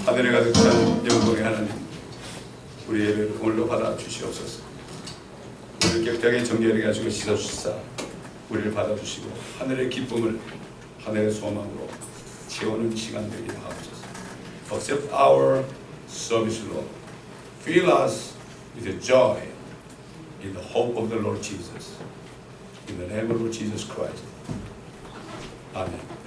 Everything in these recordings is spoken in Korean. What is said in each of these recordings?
하늘에 가득 찬 영광의 하나님, 우리 예배를 오늘도 받아 주시옵소서. 우리를 깨끗하게 정결하게 하시고 씻어주시사 우리를 받아주시고 하늘의 기쁨을 하늘의 소망으로 채우는 시간 되게 하옵소서. Accept our service, Lord. Fill us with joy in the hope of the Lord Jesus. In the name of Lord Jesus Christ. Amen.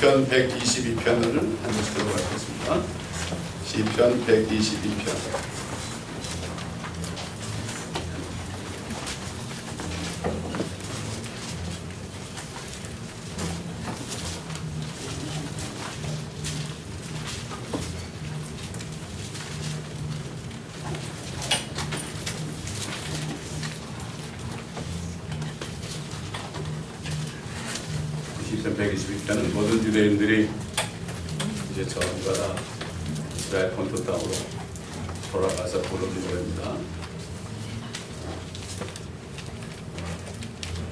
시편 122편을 한 번씩 들어가겠습니다. 시편 122편. 시편 122편은 모든 유대인들이 이제 전부 다 이스라엘 본토 땅으로 돌아가서 부르는 노래입니다.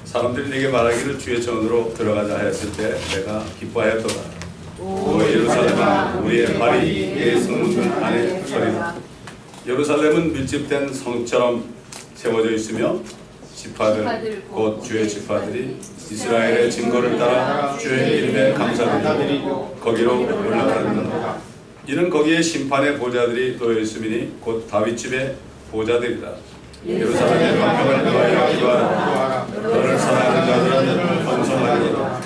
사람들이 내게 말하기를 주의 전으로 들어가자 하였을 때 내가 기뻐하였도다. 오 예루살렘아 우리의 발이 네 성문들 안에 서리라. 예루살렘은 밀집된 성읍처럼 세워져 있으며 지파들 곧 주의 지파들이 이스라엘의 증거를 따라 주의 이름에 감사드리고 거기로 올라가는다. 이는 거기에 심판의 보좌들이 놓여 있음이니 곧 다윗 집의 보좌들이다. 예루살렘의 방벽을 위하여 기도하라. 너를 사랑하는 자들은 번성하리로다.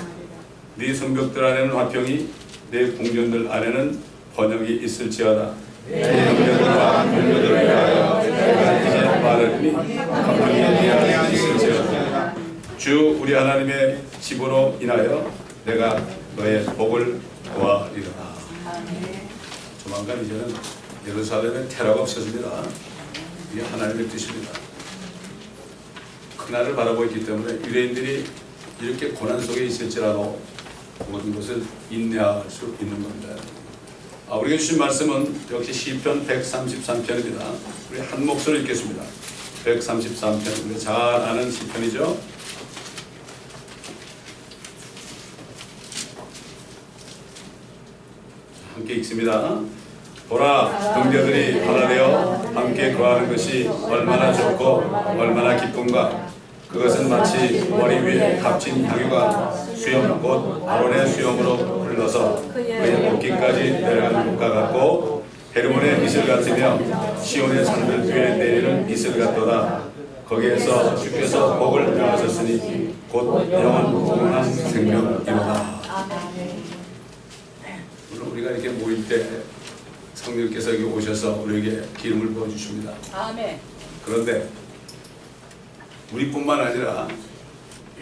네 성벽들 안에는 화평이 내 궁전들 안에는 번영이 있을지어다. 내 영령과 군주들을 위하여 내가 이제 말하리니 화평이 네 안에 있을지어다. 주 우리 하나님의 집으로 인하여 내가 너의 복을 도와리라. 조만간 이제는 예루살렘에 테러가 없어집니다. 이게 하나님의 뜻입니다. 그날을 바라보고 있기 때문에 유대인들이 이렇게 고난 속에 있을지라도 모든 것을 인내할 수 있는 겁니다. 우리가 주신 말씀은 역시 시편 133편입니다. 우리 한 목소리 읽겠습니다. 133편, 우리 잘 아는 시편이죠. 함께 읽습니다. 보라, 형제들이 하나 되어 함께 거하는 것이 얼마나 좋고 얼마나 기쁜가. 그것은 마치 머리 위에 값진 향유가 수염 곧 아론의 수염으로 흘러서 그의 복기까지 내려가는 것과 같고 헤르몬의 이슬 같으며 시온의 산들 위에 내리는 이슬 같도다. 거기에서 주께서 복을 명하셨으니 곧 영원한 생명이로다. 물론 우리가 이렇게 모일 때 성령께서 여기 오셔서 우리에게 기름을 부어주십니다. 그런데 우리뿐만 아니라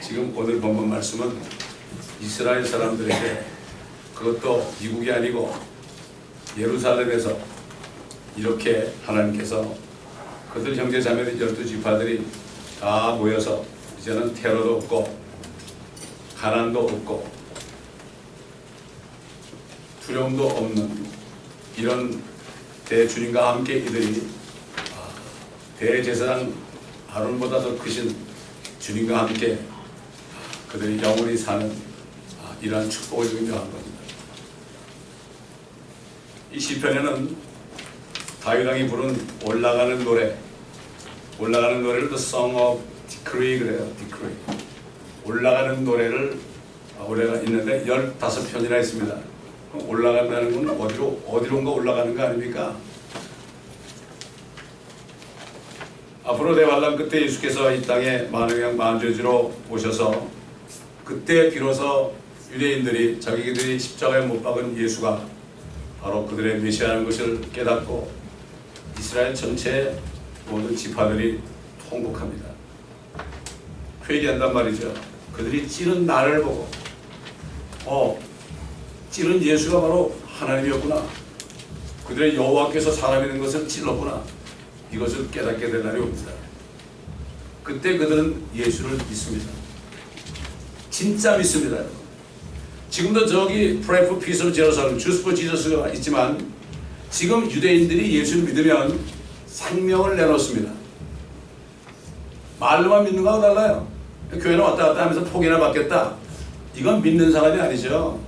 지금 오늘 본문 말씀은 이스라엘 사람들에게, 그것도 미국이 아니고 예루살렘에서 이렇게 하나님께서 그들 형제 자매들 12지파들이 다 모여서 이제는 테러도 없고 가난도 없고 두려움도 없는 이런 대주님과 함께 이들이 대제사장 아론보다 더 크신 주님과 함께 그들이 영원히 사는 이러한 축복을 증명한 겁니다. 이 시편에는 다윗 왕이 부른 올라가는 노래를 The Song of Decree 그래요. Decree. 올라가는 노래가 있는데 15편이나 있습니다. 그럼 올라간다는 건 어디론가 올라가는 거 아닙니까? 앞으로 대환란 끝에 예수께서 이 땅에 만왕의 만주지로 오셔서 그때 비로소 유대인들이 자기들이 십자가에 못 박은 예수가 바로 그들의 메시아라는 것을 깨닫고 이스라엘 전체 모든 지파들이 통곡합니다. 회개한단 말이죠. 그들이 찌른 나를 보고 찌른 예수가 바로 하나님이었구나. 그들의 여호와께서 사람이 된 것을 찔렀구나. 이것을 깨닫게 될 날이 옵니다. 그때 그들은 예수를 믿습니다. 진짜 믿습니다. 지금도 저기 Pray for Peace of Jerusalem, Jews for Jesus가 있지만 지금 유대인들이 예수를 믿으면 생명을 내놓습니다. 말로만 믿는 거하고 달라요. 교회는 왔다 갔다 하면서 포기나 받겠다. 이건 믿는 사람이 아니죠.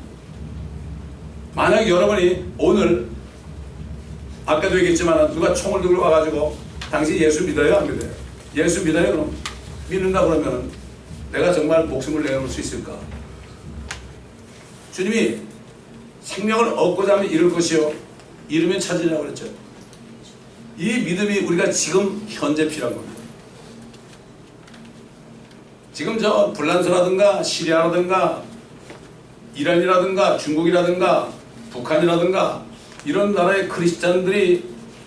만약 여러분이 오늘 아까도 얘기했지만 누가 총을 들고 와가지고 당신 예수 믿어요? 안 믿어요? 예수 믿어요? 그럼 믿는다 그러면 내가 정말 목숨을 내놓을 수 있을까? 주님이 생명을 얻고자 하면 잃을 것이요 잃으면 찾으라고 그랬죠. 이 믿음이 우리가 지금 현재 필요한 겁니다. 지금 저 불란서라든가 시리아라든가 이란이라든가 중국이라든가 북한이라든가 이런 나라의 크리스찬들이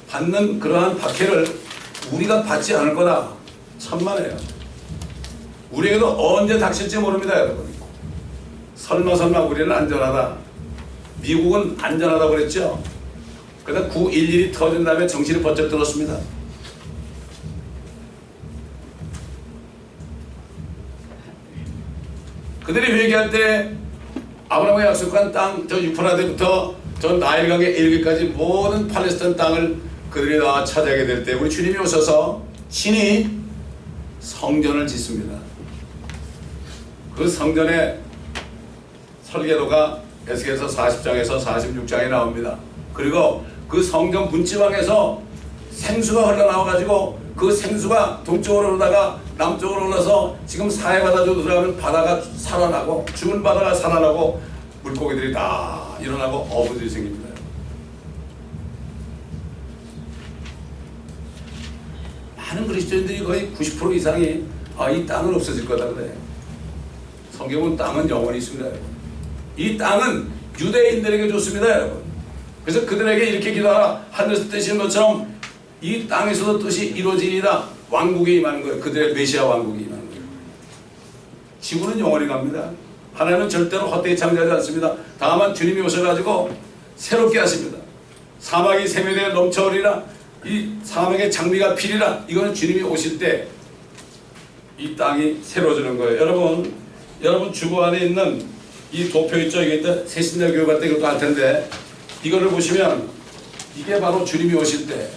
받는 그러한 박해를 우리가 받지 않을 거다. 천만에요. 우리에게도 언제 닥칠지 모릅니다, 여러분. 설마 우리는 안전하다. 미국은 안전하다고 그랬죠. 그러다 9.11이 터진 다음에 정신이 번쩍 들었습니다. 그들이 회개할 때 아브라함이 약속한 땅, 저 유프라데부터 저 나일강의 일기까지 모든 팔레스타인 땅을 그들이 다 차지하게 될 때 우리 주님이 오셔서 친히 성전을 짓습니다. 그 성전의 설계도가 에스겔서 40장에서 46장에 나옵니다. 그리고 그 성전 분지방에서 생수가 흘러나와가지고 그 생수가 동쪽으로 오르다가 남쪽으로 올라서 지금 사해바다 쪽으로 들어가면 바다가 살아나고 죽은 바다가 살아나고 물고기들이 다 일어나고 어부들이 생깁니다. 많은 그리스도인들이 거의 90% 이상이 이 땅은 없어질 거다 그래. 성경은 땅은 영원히 있습니다. 이 땅은 유대인들에게 줬습니다, 여러분. 그래서 그들에게 이렇게 기도하라. 하늘에서 뜨시는 것처럼 이 땅에서도 뜻이 이루어지리라. 왕국이 임하는 거예요. 그들의 메시아 왕국이 임하는 거예요. 지구는 영원히 갑니다. 하나님은 절대로 헛되이 창조하지 않습니다. 다만 주님이 오셔가지고 새롭게 하십니다. 사막이 샘에 넘쳐오리라. 이 사막의 장미가 피리라. 이거는 주님이 오실 때 이 땅이 새로워지는 거예요. 여러분 주보 안에 있는 이 도표 있죠? 이게 새신자 교육할 때 이것도 할 텐데 이거를 보시면 이게 바로 주님이 오실 때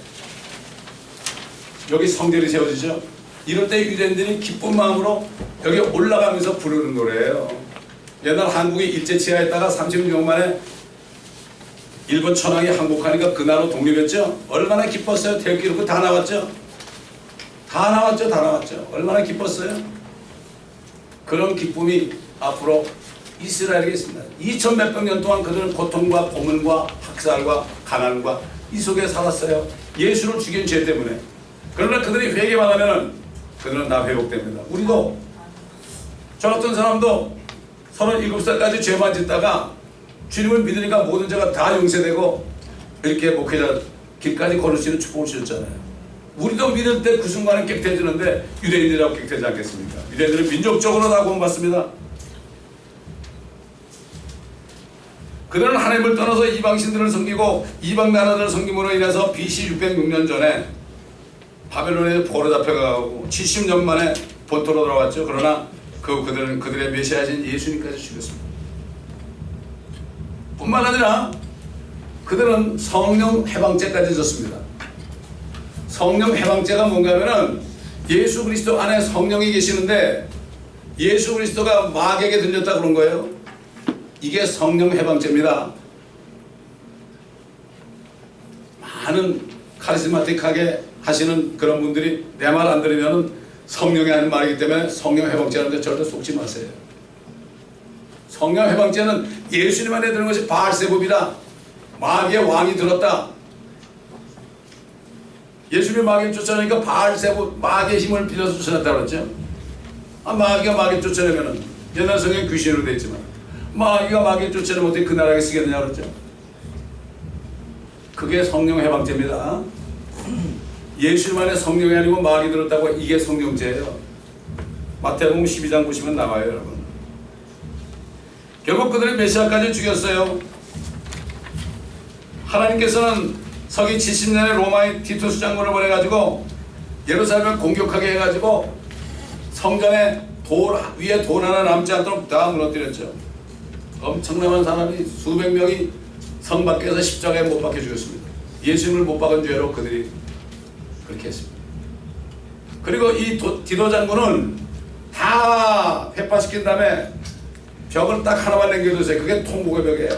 여기 성전이 세워지죠. 이럴 때 유대인들이 기쁜 마음으로 여기 올라가면서 부르는 노래예요. 옛날 한국이 일제치하했다가 36년 만에 일본 천황이 항복하니까 그 나라로 독립했죠. 얼마나 기뻤어요. 태극기 이렇게 다 나왔죠. 다 나왔죠. 얼마나 기뻤어요. 그런 기쁨이 앞으로 이스라엘에게 있습니다. 2000 몇백 년 동안 그들은 고통과 고문과 학살과 가난과 이 속에 살았어요. 예수를 죽인 죄 때문에. 그러나 그들이 회개만 하면 그들은 다 회복됩니다. 우리도 저 같은 사람도 37살까지 죄만 짓다가 주님을 믿으니까 모든 죄가 다 용서되고 이렇게 목회자 길까지 걸을 수 있는 축복을 주셨잖아요. 우리도 믿을 때 그 순간은 깨끗해지는데 유대인들이라고 깨끗하지 않겠습니까? 유대인들은 민족적으로 다 구원받습니다. 그들은 하나님을 떠나서 이방신들을 섬기고 이방 나라들을 섬김으로 인해서 BC 606년 전에 바벨론에 포로 잡혀가고 70년 만에 본토로 돌아왔죠. 그러나 그들은 그들의 메시아신 예수님까지 죽였습니다. 뿐만 아니라 그들은 성령 해방죄까지 졌습니다. 성령 해방죄가 뭔가 하면은 예수 그리스도 안에 성령이 계시는데 예수 그리스도가 마귀에게 들렸다 그런 거예요. 이게 성령 해방죄입니다. 많은 카리스마틱하게 하시는 그런 분들이 내 말 안 들으면 성령이 하는 말이기 때문에 성령 해방죄하는데 절대 속지 마세요. 성령 해방죄는 예수님 안에 드는 것이 바알세불이다. 마귀의 왕이 들었다. 예수님이 마귀를 쫓아내니까 바알세불 마귀의 힘을 빌려서 쫓아냈다고 그랬죠. 마귀가 마귀를 쫓아내면은 옛날 성경에 귀신으로 되어 있지만 마귀가 마귀를 쫓아내면 어떻게 그 나라에 쓰겠느냐 그랬죠. 그게 성령 해방죄입니다. 예수님 안에 성령이 아니고 마귀 들었다고 이게 성령죄예요. 마태복음 12장 보시면 나와요, 여러분. 결국 그들이 메시아까지 죽였어요. 하나님께서는 서기 70년에 로마의 티투스 장군을 보내가지고 예루살렘을 공격하게 해가지고 성전에 위에 돌 하나 남지 않도록 다 무너뜨렸죠. 엄청난 사람이 수백 명이 성 밖에서 십자가에 못 박혀 죽였습니다. 예수님을 못 박은 죄로 그들이 그렇게 했습니다. 그리고 이 디도 장군은 다 회파시킨 다음에 벽을 딱 하나만 남겨두세요. 그게 통곡의 벽이에요.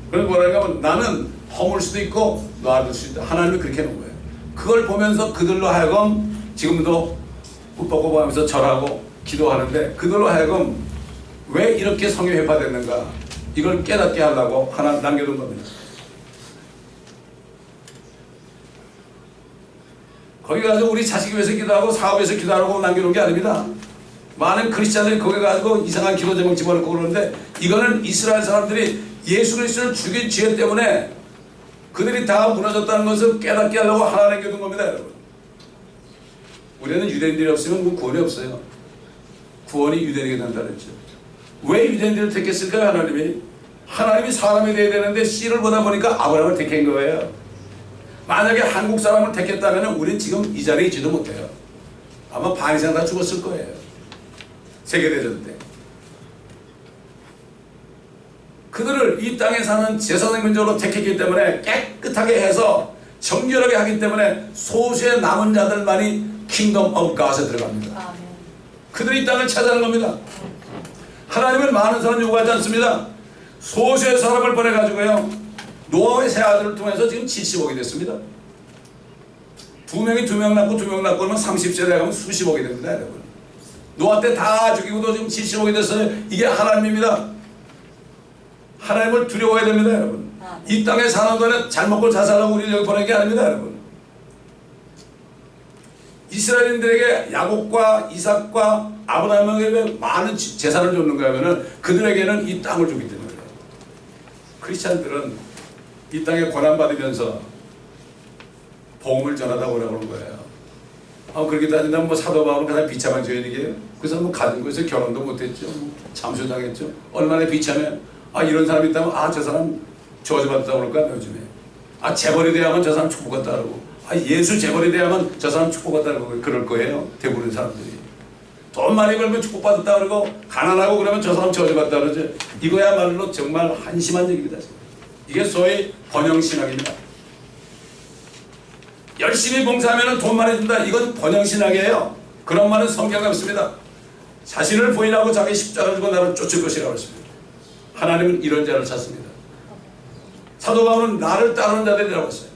그래서 뭐라고 하면 나는 허물 수도 있고 놔둘 수도 있다. 하나님이 그렇게 해놓은 거예요. 그걸 보면서 그들로 하여금 지금도 굽보고 하면서 절하고 기도하는데 그들로 하여금 왜 이렇게 성이 회파됐는가 이걸 깨닫게 하려고 하나 남겨둔 겁니다. 거기 가서 우리 자식 위해서 기도하고 사업에서 기도하라고 남겨놓은 게 아닙니다. 많은 크리스찬들이 거기 가지고 이상한 기도 제목 집어넣고 그러는데 이거는 이스라엘 사람들이 예수 그리스도를 죽인 죄 때문에 그들이 다 무너졌다는 것을 깨닫게 하려고 하나 남겨둔 겁니다, 여러분. 우리는 유대인들이 없으면 구원이 없어요. 구원이 유대인에게 된다 그랬죠. 왜 유대인들을 택했을까요, 하나님이? 하나님이 사람이 되어야 되는데 씨를 보다 보니까 아브라함을 택한 거예요. 만약에 한국 사람을 택했다면 우린 지금 이 자리에 있지도 못해요. 아마 반 이상 다 죽었을 거예요. 세계대전 때. 그들을 이 땅에 사는 제사장 민족으로 택했기 때문에 깨끗하게 해서 정결하게 하기 때문에 소수의 남은 자들만이 킹덤 오브 갓에 들어갑니다. 그들이 이 땅을 차지하는 겁니다. 하나님은 많은 사람 요구하지 않습니다. 소수의 사람을 보내가지고요 노아의 세 아들을 통해서 지금 70억이 됐습니다. 두 명 낳고 그러면 30세 되면 수십억이 됩니다, 여러분. 노아 때 다 죽이고도 지금 70억이 됐어요. 이게 하나님입니다. 하나님을 두려워해야 됩니다, 여러분. 이 땅에 사는 동안에 잘 먹고 잘 살라고 우리를 여기 보낸 게 아닙니다, 여러분. 이스라엘인들에게 야곱과 이삭과 아브라함에게 많은 재산을 줬는가 하면은 그들에게는 이 땅을 주기 때문에 크리스찬들은 이 땅에 고난받으면서 복음을 전하다고 그러는 거예요. 그렇게 따진다면 뭐 사도 바울은 그냥 비참한 죄인이게요. 그래서 뭐 가진 곳에서 결혼도 못했죠. 잠수당했죠. 얼마나 비참해. 이런 사람이 있다면 저 사람 저주받았다고 그럴 거야 요즘에. 재벌이 돼야만 저 사람 축복받다 그러고 예수 재벌이 돼야만 저 사람 축복받다 그러고 그럴 거예요. 대부분 사람들이. 돈 많이 벌면 축복받았다 그러고 가난하고 그러면 저 사람 저주받다 그러죠. 이거야말로 정말 한심한 얘기입니다. 이게 소위 번영신학입니다. 열심히 봉사하면 돈 많이 준다. 이건 번영신학이에요. 그런 말은 성경에 없습니다. 자신을 부인하고 자기 십자가를 지고 나를 쫓을 것이라고 했습니다. 하나님은 이런 자를 찾습니다. 사도 바울은 나를 따르는 자들이라고 했어요.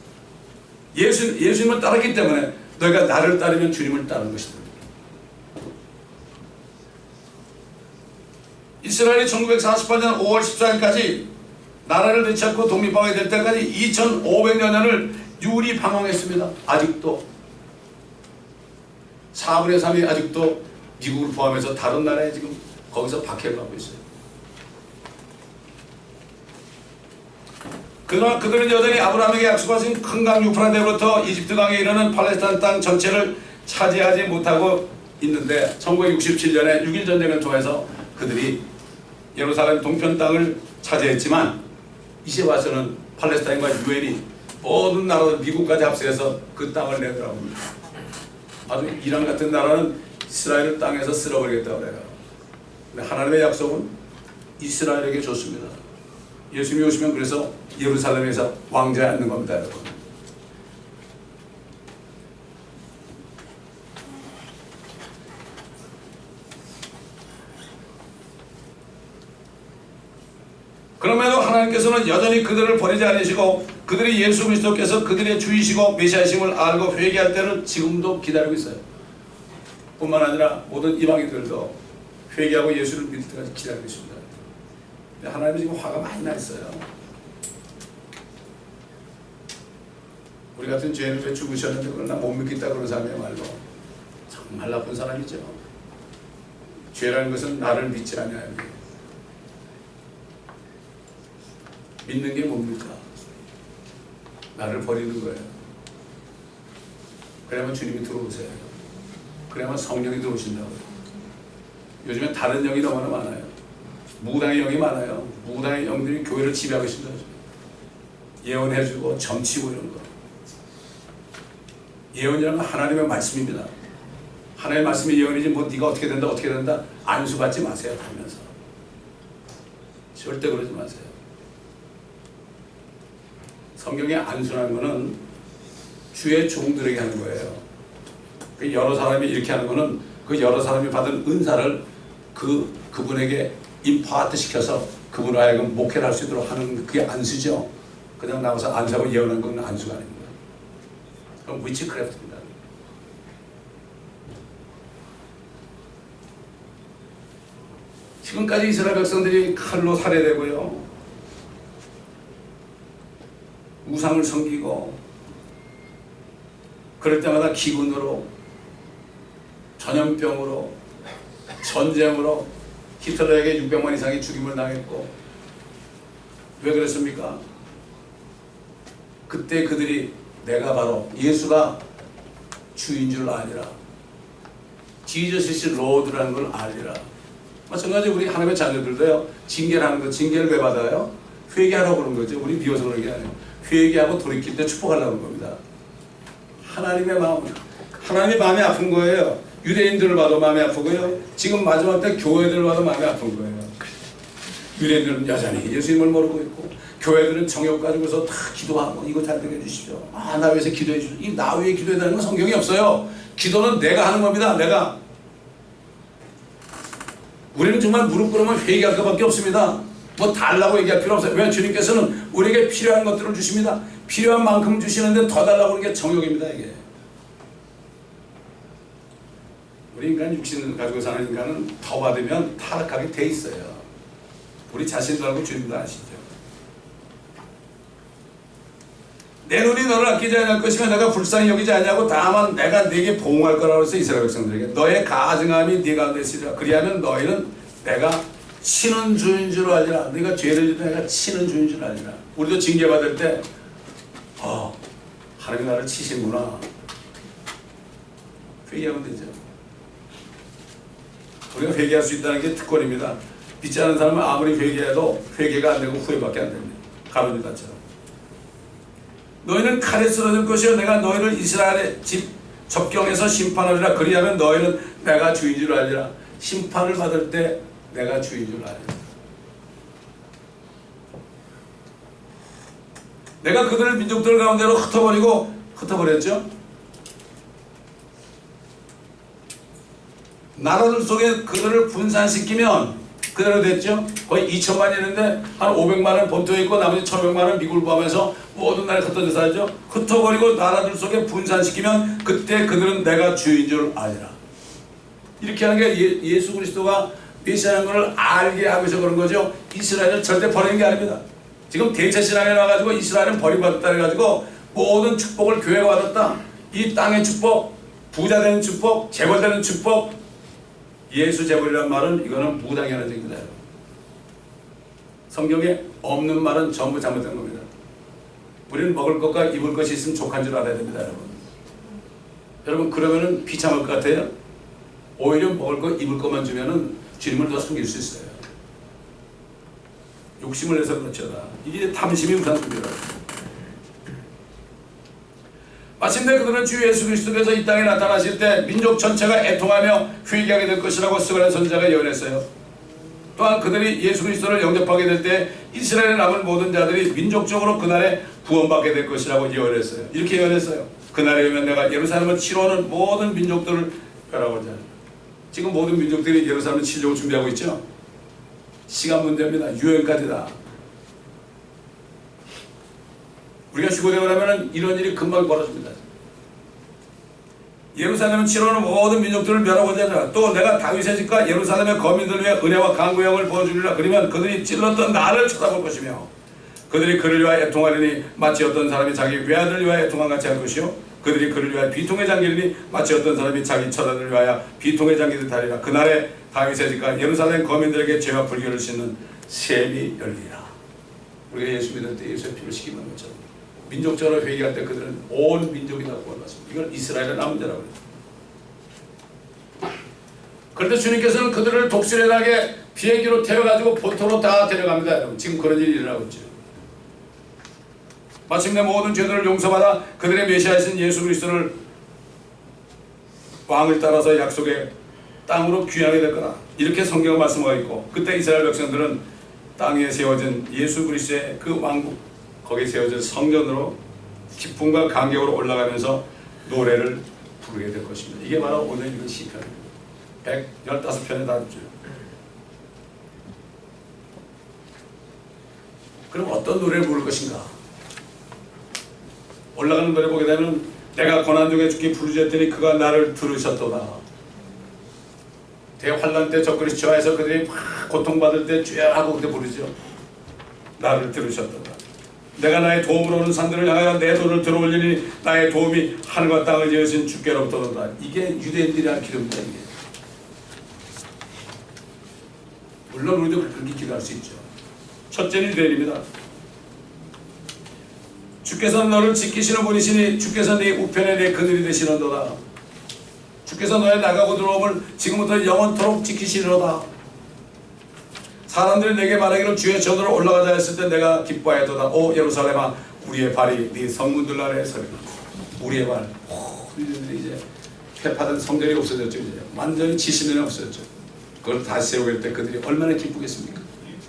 예수님을 따르기 때문에 너희가 나를 따르면 주님을 따르는 것이다. 이스라엘이 1948년 5월 14일까지 나라를 되찾고 독립하게 될 때까지 2500여 년을 유리 방황했습니다. 아직도 4분의 3이 아직도 미국을 포함해서 다른 나라에 지금 거기서 박해를 받고 있어요. 그러나 그들은 여전히 아브라함에게 약속하신 큰 강 유프라데로부터 이집트 강에 이르는 팔레스타인 땅 전체를 차지하지 못하고 있는데 1967년에 6.1 전쟁을 통해서 그들이 예루살렘 동편 땅을 차지했지만 이제 와서는 팔레스타인과 유엔이 모든 나라들 미국까지 합세해서 그 땅을 내더라고요. 아주 이란 같은 나라는 이스라엘을 땅에서 쓸어버리겠다고 그래요. 근데 하나님의 약속은 이스라엘에게 줬습니다. 예수님이 오시면 그래서 예루살렘에서 왕좌에 앉는 겁니다, 여러분. 그럼에도 하나님께서는 여전히 그들을 버리지 않으시고 그들이 예수 그리스도께서 그들의 주이시고 메시아이심을 알고 회개할 때를 지금도 기다리고 있어요. 뿐만 아니라 모든 이방인들도 회개하고 예수를 믿을 때까지 기다리고 있습니다. 근데 하나님은 지금 화가 많이 나 있어요. 우리 같은 죄인을 왜 죽으셨는데 그걸 나 못 믿겠다 그런 사람이야말로 정말 나쁜 사람이죠. 죄라는 것은 나를 믿지 않아요. 믿는 게 뭡니까? 나를 버리는 거예요. 그래야만 주님이 들어오세요. 그래야만 성령이 들어오신다고요. 요즘엔 다른 영이 너무나 많아요. 무당의 영이 많아요. 무당의 영들이 교회를 지배하고 있습니다. 예언해주고 점치고 이런 거. 예언이라는 건 하나님의 말씀입니다. 하나님의 말씀이 예언이지 뭐 네가 어떻게 된다 안수받지 마세요. 하면서 절대 그러지 마세요. 성경에 안수라는 것은 주의 종들에게 하는 거예요. 여러 사람이 이렇게 하는 것은 그 여러 사람이 받은 은사를 그분에게 임파트 시켜서 그분을 하여금 목회를 할 수 있도록 하는 그게 안수죠. 그냥 나와서 안수하고 예언하는 건 안수가 아닙니다. 그럼 위치크래프트입니다. 지금까지 이스라엘 백성들이 칼로 살해되고요. 우상을 섬기고 그럴 때마다 기근으로 전염병으로 전쟁으로 히틀러에게 600만 이상의 죽임을 당했고 왜 그랬습니까? 그때 그들이 내가 바로 예수가 주인 줄 아니라 Jesus is Lord라는 걸 알리라. 마찬가지로 우리 하나님의 자녀들도요. 징계를 하는 거 징계를 왜 받아요? 회개하라고 그런 거죠. 우리 미워서 그런 게 아니에요. 회개하고 돌이킬 때 축복하려고 하는 겁니다. 하나님의 마음, 하나님의 마음이 아픈 거예요. 유대인들을 봐도 마음이 아프고요. 지금 마지막 때 교회들을 봐도 마음이 아픈 거예요. 유대인들은 여전히 예수님을 모르고 있고 교회들은 정욕 가지고서 다 기도하고 이거 잘 되게 해주십시오. 나 위해서 기도해 주십시오. 이 나 위해 기도해달라는 건 성경이 없어요. 기도는 내가 하는 겁니다. 내가. 우리는 정말 무릎 꿇으면 회개할 것밖에 없습니다. 뭐 달라고 얘기할 필요 없어요. 왜? 주님께서는 우리에게 필요한 것들을 주십니다. 필요한 만큼 주시는데 더 달라고 하는 게 정욕입니다. 이게 우리 인간 육신을 가지고 사는 인간은 더 받으면 타락하게 돼 있어요. 우리 자신도 알고 주님도 아시죠. 내 눈이 너를 아끼지 않을 것이면 내가 불쌍히 여기지 않냐고 다만 내가 네게 보응할 거라고 해서 이스라엘 백성들에게 너의 가증함이 네 가운데 있으리라. 그리하면 너희는 내가 치는 주인 줄 알리라. 네가 죄를 지도 내가 치는 주인 줄 알리라. 우리도 징계받을 때 하나님이 나를 치시는구나. 회개하면 되죠. 우리가 회개할 수 있다는 게 특권입니다. 믿지 않은 사람은 아무리 회개해도 회개가 안 되고 후회밖에 안 됩니다. 가룟 유다처럼. 너희는 칼에 쓰러질 것이요 내가 너희를 이스라엘의 집 접경에서 심판하리라. 그리하면 너희는 내가 주인 줄 알리라. 심판을 받을 때 내가 주인 줄 알리라. 내가 그들을 민족들 가운데로 흩어버렸죠. 나라들 속에 그들을 분산시키면 그대로 됐죠. 거의 2천만이 있는데 한 500만은 본토에 있고 나머지 1,500만은 미국을 포함해서 모든 나라에 흩어져 살죠. 흩어버리고 나라들 속에 분산시키면 그때 그들은 내가 주인 줄 알리라. 이렇게 하는 게 예수 그리스도가 메시아라는 것을 알게 하기 위해서 그런 거죠. 이스라엘을 절대 버리는 게 아닙니다. 지금 대체신앙에 나와가지고 이스라엘은 버림받았다 해가지고 모든 축복을 교회가 받았다. 이 땅의 축복, 부자 되는 축복, 재벌 되는 축복, 예수 재벌이라는 말은 이거는 무당이라는 얘기입니다. 성경에 없는 말은 전부 잘못된 겁니다. 우리는 먹을 것과 입을 것이 있으면 족한 줄 알아야 됩니다. 여러분 그러면은 비참할 것 같아요. 오히려 먹을 것 입을 것만 주면은 주님을 더 섬길 수 있어요. 욕심을 내서 그렇죠. 이게 탐심이 우선입니다. 마침내 그들은 주 예수 그리스도께서 이 땅에 나타나실 때 민족 전체가 애통하며 회개하게 될 것이라고 스가랴 선지자가 예언했어요. 또한 그들이 예수 그리스도를 영접하게 될 때 이스라엘에 남은 모든 자들이 민족적으로 그날에 구원받게 될 것이라고 예언했어요. 이렇게 예언했어요. 그날에 오면 내가 예루살렘을 치러오는 모든 민족들을 벼라고자. 지금 모든 민족들이 예루살렘을 치려고 준비하고 있죠. 시간 문제입니다. 유행까지다. 우리가 휴거되고 나면 이런 일이 금방 벌어집니다. 예루살렘을 치러오는 모든 민족들을 멸하고자 하자. 또 내가 다윗의 집과 예루살렘의 거민들 위해 은혜와 강구형을 보여주리라. 그러면 그들이 찔렀던 나를 쳐다볼 것이며 그들이 그를 위하여 애통하리니 마치 어떤 사람이 자기 외아들을 위하여 애통한 같이 할 것이요 그들이 그를 위하여 비통에 잠기리니 마치 어떤 사람이 자기 처자들을 위하여 비통에 잠기듯 하리라. 그날에 다윗의 집과 예루살렘 거민들에게 죄와 불결을 씻는 셈이 열리라. 우리가 예수 믿을 때 예수의 피를 시키는 것처럼 민족적으로 회개할 때 그들은 온 민족이 다 구원받습니다. 이걸 이스라엘의 남은 자라고 해요. 그런데 주님께서는 그들을 독수리나게 비행기로 태워가지고 본토로 다 데려갑니다. 여러분 지금 그런 일이 일어나고 있죠. 마침내 모든 죄들을 용서받아 그들의 메시아이신 예수 그리스도를 왕을 따라서 약속의 땅으로 귀환하게 될 거다. 이렇게 성경을 말씀하고 있고 그때 이스라엘 백성들은 땅에 세워진 예수 그리스도의 그 왕국 거기에 세워진 성전으로 기쁨과 감격으로 올라가면서 노래를 부르게 될 것입니다. 이게 바로 오늘 읽은 시편입니다. 115편에 다 있죠. 그럼 어떤 노래를 부를 것인가? 올라가는 노래 보게 되면 내가 고난 중에 주께 부르짖었더니 그가 나를 들으셨도다. 대환란 때 적그리스 저하에서 그들이 막 고통받을 때 주야 하고 그때 부르죠. 나를 들으셨도다. 내가 나의 도움으로 오는 산들을 향하여 내 손을 들어올리니 나의 도움이 하늘과 땅을 지으신 주께로부터 온다. 이게 유대인들이 한 기도입니다. 이게. 물론 우리도 그렇게 기도할 수 있죠. 첫째는 유대인입니다. 주께서는 너를 지키시는 분이시니 주께서 네 우편에 내 그늘이 되시는도다. 주께서 너의 나가고 들어옴을 지금부터 영원토록 지키시리로다. 사람들이 내게 말하기를 주의 전으로 올라가자 했을 때 내가 기뻐하였도다. 오 예루살렘아 우리의 발이 네 성문들 아래에 서리라. 우리의 발. 우리들이 이제 폐파된 성전이 없어졌죠. 이제 완전히 지시면이 없어졌죠. 그걸 다시 세우게 될 때 그들이 얼마나 기쁘겠습니까?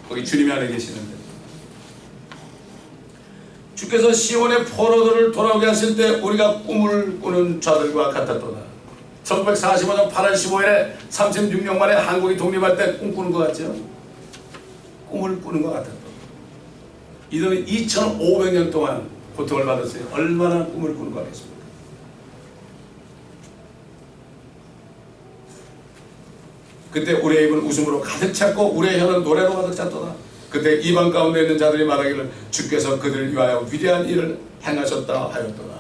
거기 주님이 안에 계시는데. 주께서 시온의 포로들을 돌아오게 하실 때 우리가 꿈을 꾸는 자들과 같았도다. 1945년 8월 15일에 36년 만에 한국이 독립할 때 꿈꾸는 것 같죠. 꿈을 꾸는 것 같았던 이들은 2500년 동안 고통을 받았어요. 얼마나 꿈을 꾸는 거 하겠습니까? 그때 우리의 입은 웃음으로 가득 찼고 우리의 혀는 노래로 가득 찼도다. 그때 이방 가운데 있는 자들이 말하기를 주께서 그들을 위하여 위대한 일을 행하셨다 하였도다.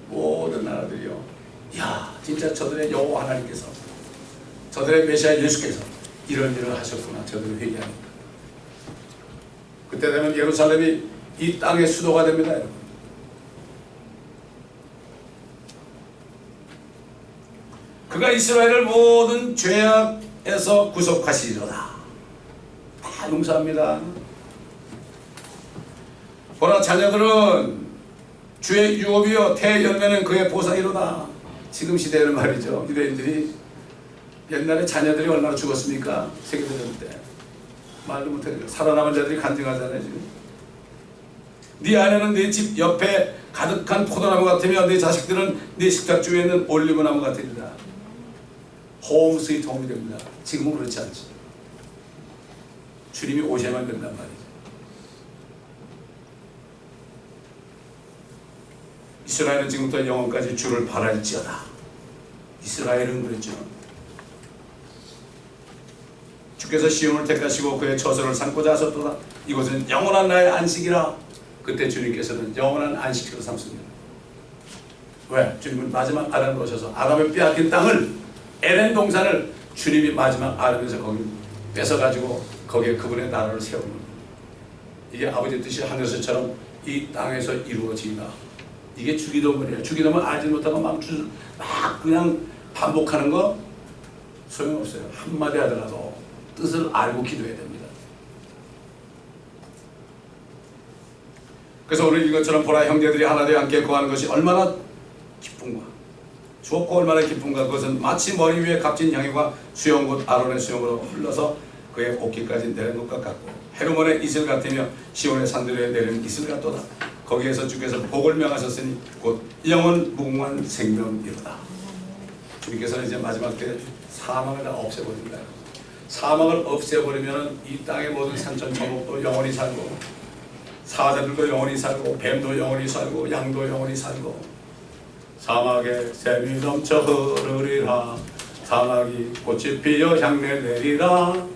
모든 나라들이요, 야 진짜 저들의 여호와 하나님께서, 저들의 메시아 예수께서 이런 일을 하셨구나. 저들을 회개하니까. 그때 되면 예루살렘이 이 땅의 수도가 됩니다. 여러분. 그가 이스라엘을 모든 죄악에서 구속하시리로다. 다 용서합니다. 보라, 자녀들은 주의 유업이요 태열매는 그의 보상이로다. 지금 시대에는 말이죠, 유대인들이 옛날에 자녀들이 얼마나 죽었습니까? 세계대전 때 말도 못해요. 살아남은 자들이 간증하잖아요. 지금 네 아내는 네 집 옆에 가득한 포도나무 같으며 네 자식들은 네 식탁 주위에 있는 올리브나무 같으리라. 홈 스위트 홈이 됩니다. 지금은 그렇지 않지. 주님이 오셔야만 된단 말이죠. 이스라엘은 지금부터 영원까지 주를 바랄지어다. 이스라엘은 그랬죠. 주께서 시온을 택하시고 그의 처소를 삼고자 하셨도다. 이곳은 영원한 나의 안식이라. 그때 주님께서는 영원한 안식으로 삼습니다. 왜? 주님은 마지막 아담을 오셔서 아담을 빼앗긴 땅을, 에덴 동산을 주님이 마지막 아담에서 거기 뺏어가지고 거기에 그분의 나라를 세우는 겁니다. 이게 아버지 뜻이 하늘에서처럼 이 땅에서 이루어진다. 이게 주기도문이에요. 주기도문 알지 못하고 막 그냥 반복하는 거 소용없어요. 한마디 하더라도 뜻을 알고 기도해야 됩니다. 그래서 오늘 이것처럼 보라, 형제들이 하나 되어 함께 거하는 것이 얼마나 기쁜가, 좋고 얼마나 기쁜가. 그것은 마치 머리 위에 값진 향유가 수영곧 아론의 수영으로 흘러서 그의 옷깃까지 내린 것 같고 헤르몬의 이슬 같으며 시온의 산들에 내리는 이슬 같도다. 거기에서 주께서 복을 명하셨으니 곧 영원 무궁한 생명이로다. 주님께서는 이제 마지막 때 사망을 다 없애버립니다. 사망을 없애버리면 이 땅의 모든 산천초목도 영원히 살고, 사자들도 영원히 살고, 뱀도 영원히 살고, 양도 영원히 살고, 사막에 샘이 넘쳐 흐르리라. 사막이 꽃이 피어 향내 내리라.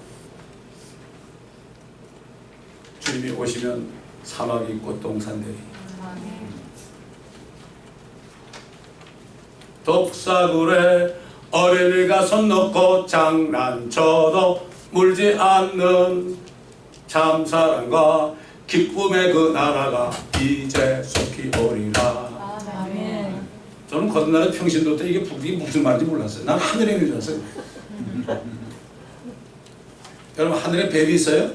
주님이 오시면 사막이 꽃동산 되리. 독사굴에 어린이가 손 놓고 장난쳐도 물지 않는 참사랑과 기쁨의 그 나라가 이제 속히 오리라. 아멘. 저는 거듭나는 평신도 때 이게 무슨 말인지 몰랐어요. 난 하늘에 있는 줄 알았어요. 여러분, 하늘에 뱀이 있어요?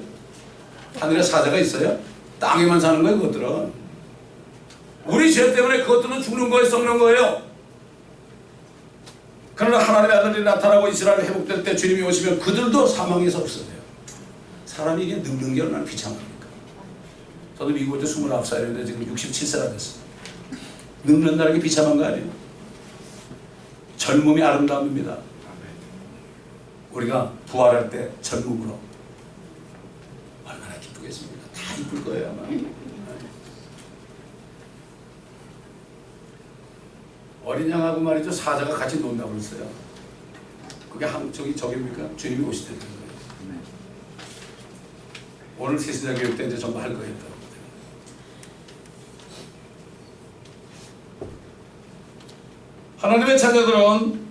하늘에 사자가 있어요? 땅에만 사는 거예요. 그것들은 우리 죄 때문에 그것들은 죽는 거예요, 썩는 거예요. 그러나 하나님의 아들이 나타나고 이스라엘 회복될 때 주님이 오시면 그들도 사망에서 없어져요. 사람이 이게 늙는 게 얼마나 비참합니까? 저도 미국 올 때 29살이었는데 지금 67세가 됐어요. 늙는다는 게 비참한 거 아니에요? 젊음이 아름다움입니다. 우리가 부활할 때 젊음으로 얼마나 기쁘겠습니까? 다 이쁠 거예요 아마. 어린 양하고 말이죠, 사자가 같이 논다고 그랬어요. 그게 저기입니까? 주님이 오실 때 된 거예요. 오늘 세신자 교육 때 이제 전부 할 거예요. 하나님의 자녀들은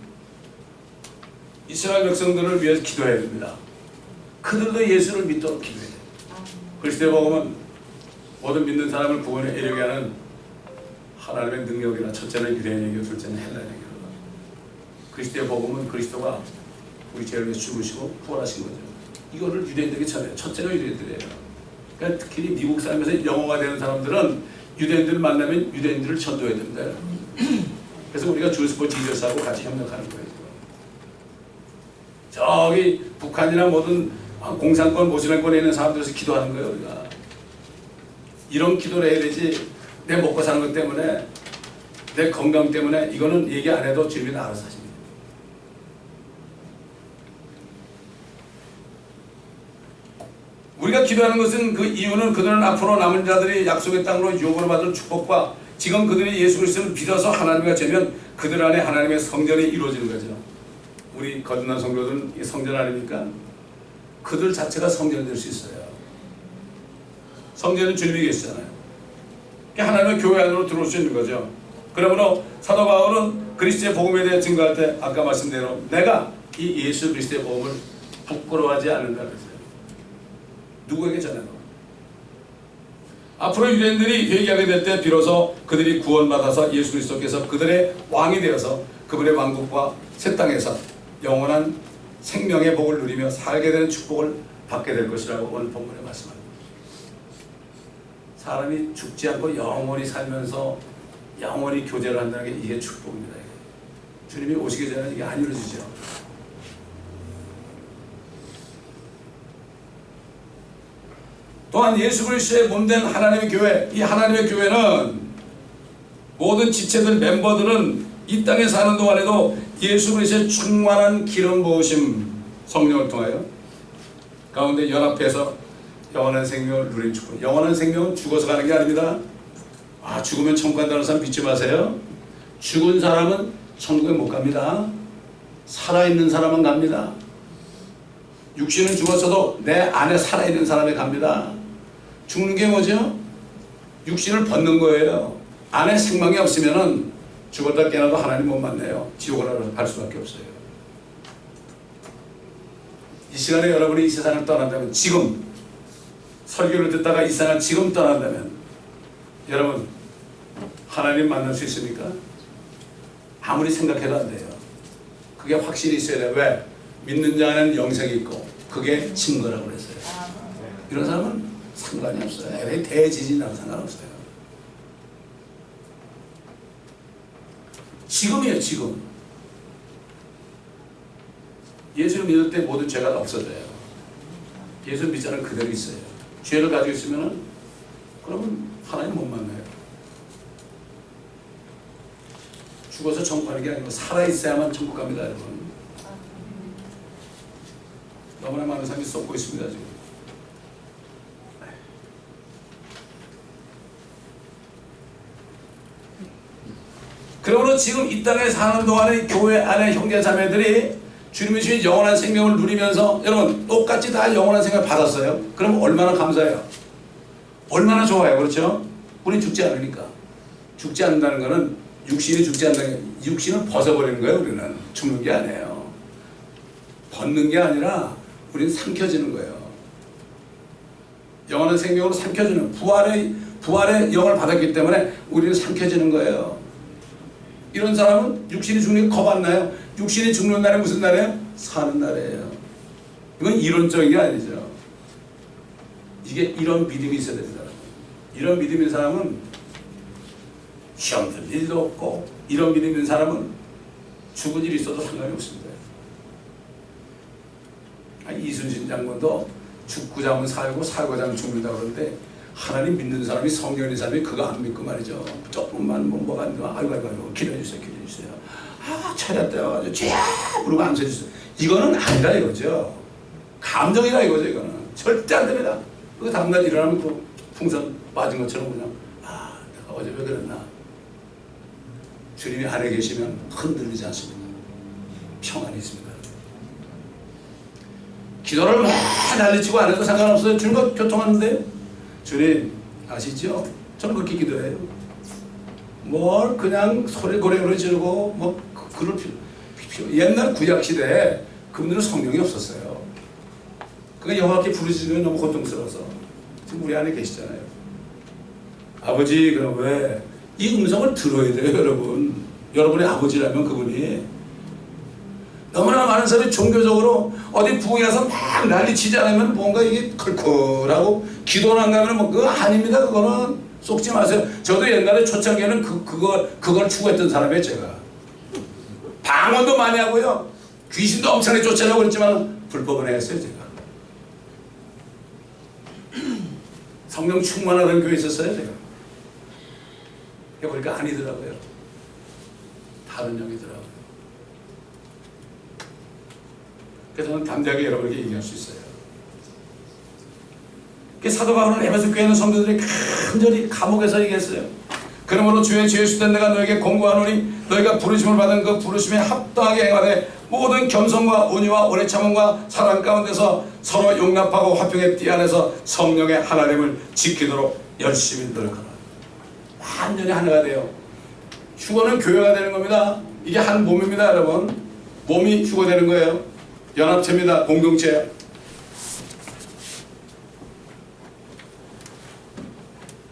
이스라엘 백성들을 위해서 기도해야 됩니다. 그들도 예수를 믿도록 기도해야 돼요. 그리스도의 복음은 모든 믿는 사람을 구원에 이르게 하는 하나님의 능력이라. 첫째는 유대인에게, 둘째는 헬라인에게. 그리스도의 복음은 그리스도가 우리 죄를 위해 죽으시고 부활하신 거죠. 이거를 유대인들에게 전해요. 첫째가 유대인들이에요. 그러니까 특히 미국 살면서 영어가 되는 사람들은 유대인들을 만나면 유대인들을 전도해야 됩니다. 그래서 우리가 주스 포 지저스하고 같이 협력하는 거예요. 저기 북한이나 모든 공산권, 모슬렘권에 있는 사람들에서 기도하는 거예요. 우리가 이런 기도를 해야 되지. 내 먹고 사는 것 때문에, 내 건강 때문에 이거는 얘기 안 해도 주님이 알아서 하십니다. 우리가 기도하는 것은 그 이유는 그들은 앞으로 남은 자들이 약속의 땅으로 유업으로 받을 축복과 지금 그들이 예수 그리스도를 믿어서 하나님과 되면 그들 안에 하나님의 성전이 이루어지는 거죠. 우리 거듭난 성도들은 성전 아닙니까? 그들 자체가 성전이 될 수 있어요. 성전은 주님이 계시잖아요. 하나님의 교회 안으로 들어올 수 있는 거죠. 그러므로 사도 바울은 그리스도의 복음에 대해 증거할 때 아까 말씀대로 내가 이 예수 그리스도의 복음을 부끄러워하지 않는다 그랬어요. 누구에게 전하노? 앞으로 유대인들이 회개하게 될 때 비로소 그들이 구원받아서 예수 그리스도께서 그들의 왕이 되어서 그분의 왕국과 새 땅에서 영원한 생명의 복을 누리며 살게 되는 축복을 받게 될 것이라고 오늘 본문에 말씀합니다. 사람이 죽지 않고 영원히 살면서 영원히 교제를 한다는 게 이게 축복입니다. 주님이 오시기 전에 이게 안 이루어지죠. 또한 예수 그리스도의 몸된 하나님의 교회, 이 하나님의 교회는 모든 지체들 멤버들은 이 땅에 사는 동안에도 예수 그리스도의 충만한 기름 부으심 성령을 통하여 가운데 연합해서 영원한 생명을 누리는 축복. 영원한 생명은 죽어서 가는 게 아닙니다. 죽으면 천국 간다는 사람 믿지 마세요. 죽은 사람은 천국에 못 갑니다. 살아있는 사람은 갑니다. 육신은 죽었어도 내 안에 살아있는 사람이 갑니다. 죽는 게 뭐죠? 육신을 벗는 거예요. 안에 생명이 없으면은 죽었다 깨어나도 하나님 못 만나요. 지옥으로 갈 수밖에 없어요. 이 시간에 여러분이 이 세상을 떠난다면, 지금 설교를 듣다가 이 세상을 지금 떠난다면 여러분 하나님 만날 수 있습니까? 아무리 생각해도 안 돼요. 그게 확실히 있어야 돼요. 왜? 믿는 자는 영생이 있고 그게 증거라고 그랬어요. 이런 사람은 상관이 없어요. 대지진하고 상관없어요. 지금이에요. 지금. 예수를 믿을 때 모든 죄가 없어져요. 예수를 믿지 않으면 그대로 있어요. 죄를 가지고 있으면 그러면 하나님 못 만나요. 죽어서 천국 가는 게 아니고 살아있어야만 천국 갑니다. 여러분. 너무나 많은 사람이 쏟고 있습니다. 지금. 그러므로 지금 이 땅에 사는 동안에 교회 안에 형제 자매들이 주님이 주신 영원한 생명을 누리면서 여러분 똑같이 다 영원한 생명을 받았어요. 그럼 얼마나 감사해요. 얼마나 좋아요. 그렇죠? 우리 죽지 않으니까. 죽지 않는다는 것은 육신이 죽지 않는다는 게, 육신은 벗어버리는 거예요. 우리는 죽는 게 아니에요. 벗는 게 아니라 우리는 삼켜지는 거예요. 영원한 생명으로 삼켜지는, 부활의 영을 받았기 때문에 우리는 삼켜지는 거예요. 이런 사람은 육신이 죽는 게 겁 안 나요? 육신이 죽는 날이 무슨 날이에요? 사는 날이에요. 이건 이론적인 게 아니죠. 이게 이런 믿음이 있어야 됩니다. 이런 믿음이 있는 사람은 시험 들 일도 없고, 이런 믿음이 있는 사람은 죽은 일이 있어도 상관이 없습니다. 이순신 장군도 죽고 자면 살고 살고 자면 죽는다 그러는데, 하나님 믿는 사람이, 성령의 사람이 그거 안 믿고 말이죠. 조금만 뭐가 안 되면 아이고 기도해주세요. 차렷 되어가지고 죄 부르고 앉아주세요. 이거는 아니라 이거죠. 감정이라 이거죠. 이거는 절대 안 됩니다. 그거 다음날 일어나면 또 풍선 빠진 것처럼 그냥 내가 어제 왜 그랬나. 주님이 안에 계시면 흔들리지 않습니다. 평안이 있습니다. 기도를 막 난리치고 안 해도 상관없어요. 주님과 교통하는데 주님 아시죠? 저는 그렇게 기도해요. 뭘 그냥 고래고래 지르고 뭐 그럴 필요. 옛날 구약 시대에 그분들은 성령이 없었어요. 그러니까 여호와께 부르시면 너무 고통스러워서. 지금 우리 안에 계시잖아요. 아버지, 그럼 왜 이 음성을 들어야 돼요, 여러분? 여러분의 아버지라면 그분이. 너무나 많은 사람이 종교적으로 어디 부흥에 가서 막 난리치지 않으면 뭔가 이게 컬컬하고 기도를 안 가면 뭐 그거 아닙니다. 그거는 속지 마세요. 저도 옛날에 초창기에는 그걸 추구했던 사람이에요. 제가 방언도 많이 하고요, 귀신도 엄청나게 쫓아내고 그랬지만 불법은 했어요. 제가 성령 충만하던 교회 있었어요. 제가 그러니까 아니더라고요. 다른 영이더라고요. 그래서 저는 담대하게 여러분에게 얘기할 수 있어요. 사도 바울은 에베소 교회 있는 성도들이 간절히 감옥에서 얘기했어요. 그러므로 주의 죄 수된 내가 너에게 공고하노니 너희가 부르심을 받은 그 부르심에 합당하게 행하되 모든 겸손과 온유와 오래 참음과 사랑 가운데서 서로 용납하고 화평의 띠 안에서 성령의 하나됨을 지키도록 열심히 노력하라. 완전히 하나가 돼요. 휴거는 교회가 되는 겁니다. 이게 한 몸입니다, 여러분. 몸이 휴거되는 거예요. 연합체입니다. 공동체예요.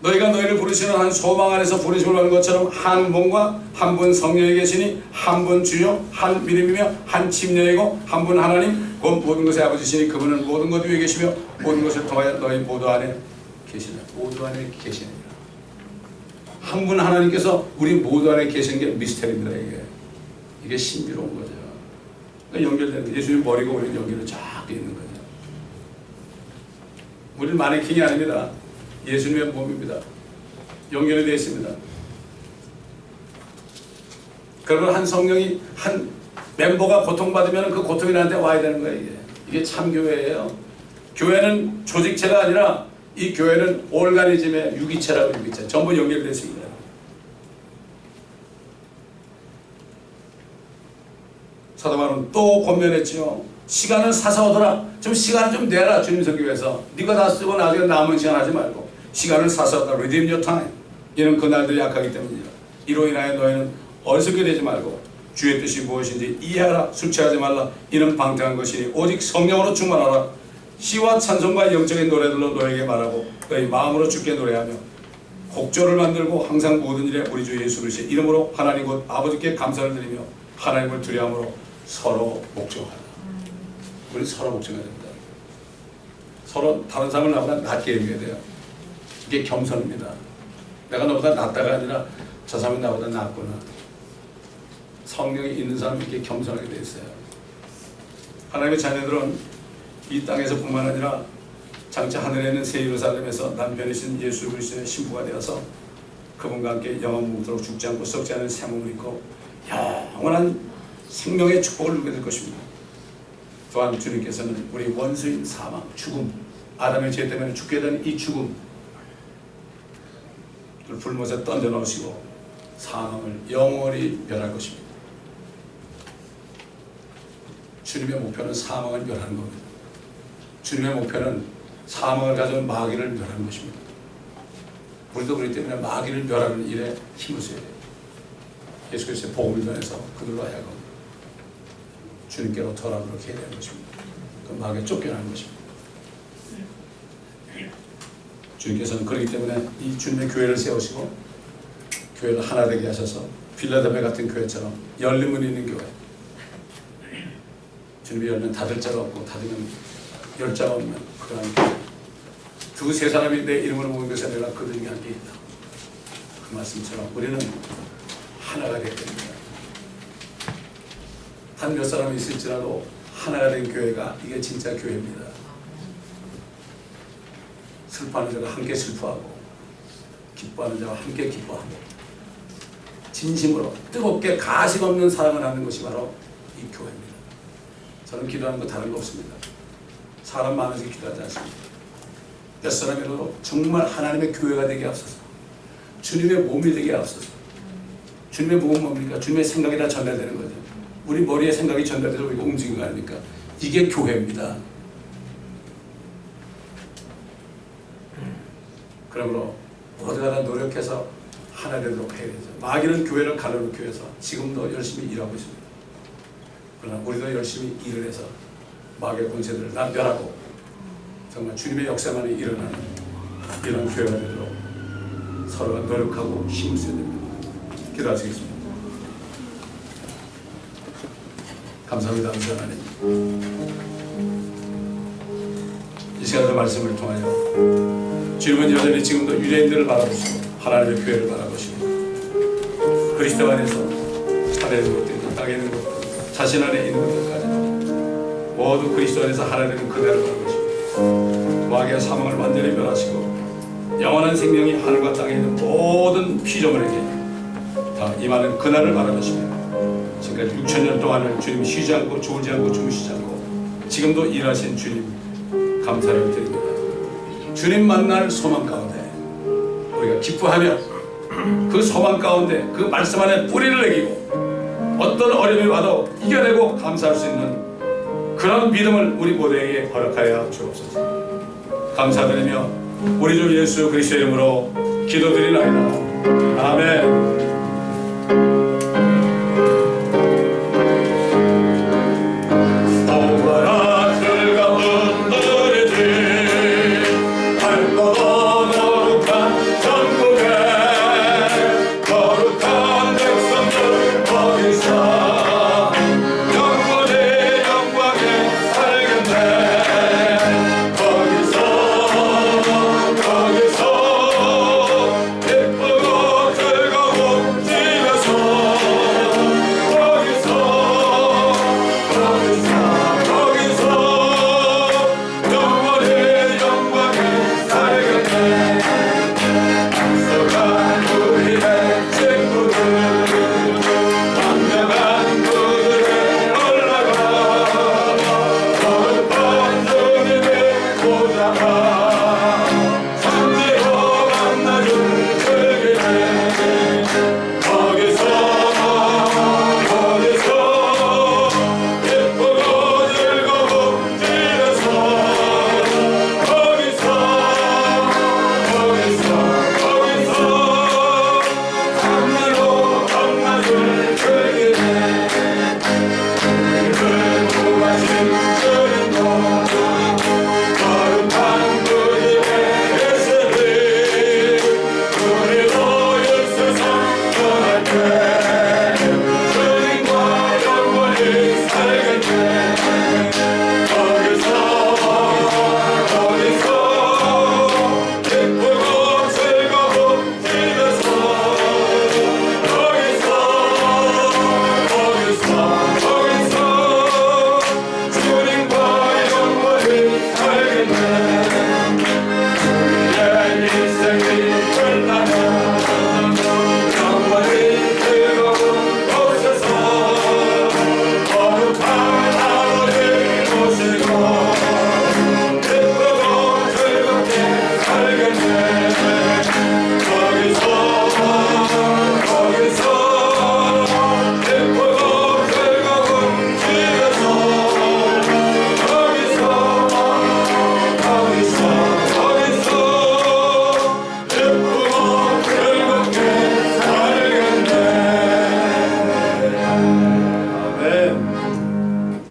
너희가 너희를 부르시는 한 소망 안에서 부르심을 받는 것처럼 한 몸과 한 분 성령이 계시니 한 분 주요 한 믿음이며 한 침례이고 한 분 하나님 곧 모든 것의 아버지시니 그분은 모든 것 위에 계시며 모든 것을 통하여 너희 모두 안에 계시는 모두 안에 계시느니라. 한 분 하나님께서 우리 모두 안에 계시는 게 미스터리입니다. 이게 신비로운 거죠. 그러니까 연결되는 예수님 머리가 우리 연결을 쫙 돼 있는 거죠. 우리는 마네킹이 아닙니다. 예수님의 몸입니다. 연결이 되어 있습니다. 그러면 한 성령이 한 멤버가 고통받으면 그 고통이 나한테 와야 되는 거예요. 이게 참 교회예요. 교회는 조직체가 아니라 이 교회는 오르가니즘의 유기체라고. 유기체 전부 연결되어 있습니다. 사도 바울은 또 권면했지요. 시간을 사서 오더라. 좀 시간을 좀 내라. 주님 설교에서 네가 다 쓰고 나중에 남은 시간 하지 말고 시간을 사서 오더라. Redeem your time. 이는 그날들이 약하기 때문이다. 이로 인하여 너희는 어리석게 되지 말고 주의 뜻이 무엇인지 이해하라. 술 취하지 말라. 이는 방탕한 것이니 오직 성령으로 충만하라. 시와 찬송과 영적인 노래들로 너에게 말하고 너희 마음으로 주께 노래하며 곡조를 만들고 항상 모든 일에 우리 주 예수 그리스도의 이름으로 하나님 곧 아버지께 감사를 드리며 하나님을 두려움으로 서로 복종하라. 우리 서로 복종해야 됩니다. 서로 다른 사람을 나보다 낮게 여겨야 돼요. 이게 겸손입니다. 내가 너보다 낫다가 아니라 저 사람이 나보다 낫구나. 성령이 있는 사람이 이렇게 겸손하게 되어 있어요. 하나님의 자녀들은 이 땅에서 뿐만 아니라 장차 하늘에 있는 새 예루살렘에서 남편이신 예수 그리스도의 신부가 되어서 그분과 함께 영원 묵도록 죽지 않고 썩지 않은 새 몸을 입고 영원한 생명의 축복을 누리게 될 것입니다. 또한 주님께서는 우리 원수인 사망, 죽음, 아담의 죄 때문에 죽게 된 이 죽음을 불못에 던져 넣으시고 사망을 영원히 멸할 것입니다. 주님의 목표는 사망을 멸하는 겁니다. 주님의 목표는 사망을 가져온 마귀를 멸하는 것입니다. 우리도 그렇기 때문에 마귀를 멸하는 일에 힘을 써야 돼요. 예수 그리스도의 복음을 전해서 그들로 하여금 주님께로 돌아오도록 해야 되는 것입니다. 그 마귀에 쫓겨나는 것입니다. 주님께서는 그렇기 때문에 이 주님의 교회를 세우시고 교회를 하나 되게 하셔서 필라델피아 같은 교회처럼 열린 문이 있는 교회. 주님이 열면 닫을 자가 없고 닫으면 열 자가 없는 그런 교회. 두세 사람이 내 이름으로 모인 것에 내가 그들에게 함께 있다. 그 말씀처럼 우리는 하나가 되어야 됩니다. 단 몇 사람이 있을지라도 하나가 된 교회가 이게 진짜 교회입니다. 슬퍼하는 자가 함께 슬퍼하고 기뻐하는 자와 함께 기뻐하고 진심으로 뜨겁게 가식 없는 사랑을 하는 것이 바로 이 교회입니다. 저는 기도하는 거 다른 거 없습니다. 사람 많아서 기도하지 않습니다. 몇 사람이라도 정말 하나님의 교회가 되게 앞서서 주님의 몸이 되게 앞서서 주님의 몸은 뭡니까? 주님의 생각이 다 전달되는 거죠. 우리 머리에 생각이 전달돼서 우리가 움직이는 거 아닙니까? 이게 교회입니다. 그러므로 모두가 다 노력해서 하나 되도록 해야 되죠. 마귀는 교회를 갈라놓기 위해서 지금도 열심히 일하고 있습니다. 그러나 우리도 열심히 일을 해서 마귀의 권세들을 남별하고 정말 주님의 역사만이 일어나는 이런 교회가 되도록 서로가 노력하고 힘을 써야 됩니다. 기도하시겠습니다. 감사합니다. 하나님. 이 시간의 말씀을 통하여 주님은 여전히 지금도 유대인들을 바라보시고 하나님의 교회를 바라보시고 그리스도 안에서 하나님의 것들, 땅에 있는 것들, 자신 안에 있는 것들까지 모두 그리스도 안에서 하나님의 그대를 바라보시고 마귀의 사망을 완전히 멸하시고 영원한 생명이 하늘과 땅에 있는 모든 피조물에게 다 임하는 그날을 바라보시며 지금까지 6,000년 동안을 주님 쉬지 않고 졸지 않고 주무시지 않고 지금도 일하신 주님 감사를 드립니다. 주님 만날 소망 가운데 우리가 기뻐하며 그 소망 가운데 그 말씀 안에 뿌리를 내기고 어떤 어려움이 와도 이겨내고 감사할 수 있는 그런 믿음을 우리 모두에게 허락하여 주옵소서. 감사드리며 우리 주 예수 그리스도의 이름으로 기도드리나이다. 아멘.